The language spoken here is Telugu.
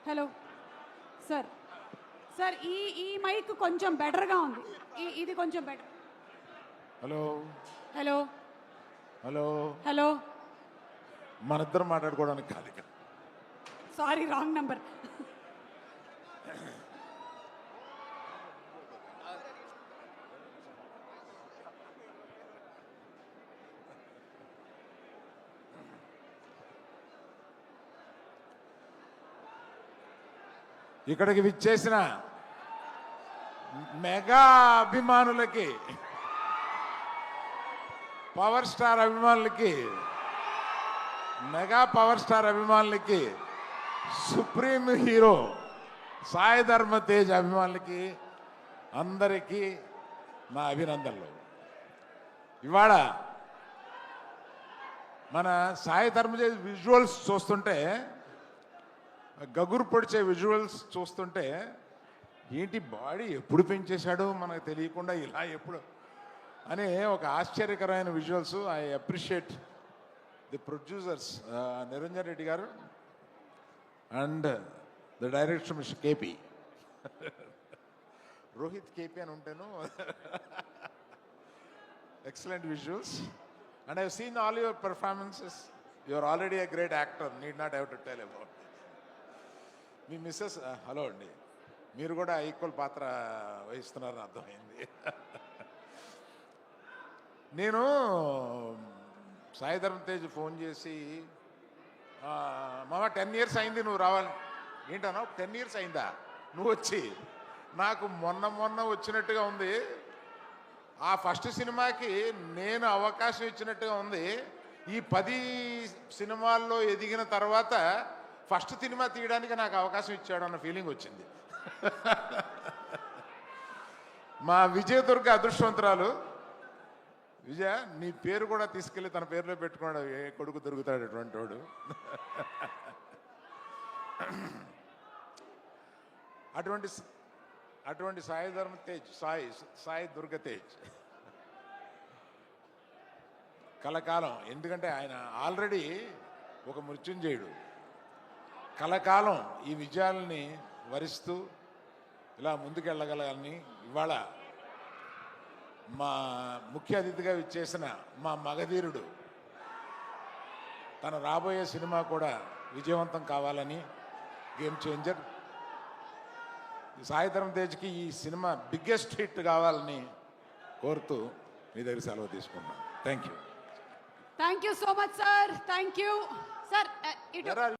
హలో సార్, సార్ ఈ మైక్ కొంచెం బెటర్గా ఉంది. ఇది కొంచెం better. Hello hello hello hello మన ఇద్దరు మాట్లాడుకోవడానికి కాదు ఇక్కడ. Sorry, wrong number. ఇక్కడికి విచ్చేసిన మెగా అభిమానులకి, పవర్ స్టార్ అభిమానులకి, మెగా పవర్ స్టార్ అభిమానులకి, సుప్రీం హీరో సాయి ధర్మ తేజ్ అభిమానులకి అందరికీ నా అభినందనలు. ఇవాళ మన సాయి ధర్మ తేజ్ విజువల్స్ చూస్తుంటే, గగురు పొడిచే విజువల్స్ చూస్తుంటే, ఏంటి బాడీ ఎప్పుడు పెంచేశాడో మనకు తెలియకుండా ఇలా ఎప్పుడు అనే ఒక ఆశ్చర్యకరమైన visuals. I appreciate the producers Niranjan Reddy గారు and the director mister KP, Rohit KP అని ఉంటాను. Excellent visuals and I seen all your performances. Your already a great actor, need not have to tell about. మీ మిస్సెస్ హలో అండి, మీరు కూడా ఈక్వల్ పాత్ర వహిస్తున్నారని అర్థమైంది. నేను సాయి ధర్మ తేజ్ ఫోన్ చేసి, మామ 10 years అయింది నువ్వు రావాలి. ఏంటన్నా 10 years అయిందా నువ్వు వచ్చి? నాకు మొన్న వచ్చినట్టుగా ఉంది. ఆ ఫస్ట్ సినిమాకి నేను అవకాశం ఇచ్చినట్టుగా ఉంది. ఈ 10 సినిమాల్లో ఎదిగిన తర్వాత ఫస్ట్ సినిమా తీయడానికి నాకు అవకాశం ఇచ్చాడు అన్న ఫీలింగ్ వచ్చింది. మా విజయదుర్గ అదృష్టవంతురాలు. విజయ, నీ పేరు కూడా తీసుకెళ్ళి తన పేరులో పెట్టుకున్నాడు. ఏ కొడుకు దొరుకుతాడు అటువంటి వాడు. అటువంటి సాయి ధర్మ తేజ్, సాయి దుర్గ తేజ్ కలకాలం. ఎందుకంటే ఆయన ఆల్రెడీ ఒక మృత్యుంజయుడు. కలకాలం ఈ విజయాలని వరిస్తూ ఇలా ముందుకెళ్ళగలని ఇవాళ మా ముఖ్య అతిథిగా విచ్చేసిన మా మగధీరుడు తన రాబోయే సినిమా కూడా విజయవంతం కావాలని, గేమ్ చేంజర్ సాయి ధరమ్ తేజ్కి ఈ సినిమా బిగ్గెస్ట్ హిట్ కావాలని కోరుతూ మీ దగ్గర సెలవు తీసుకున్నాను. Thank you. Thank you so much sir. Thank you sir.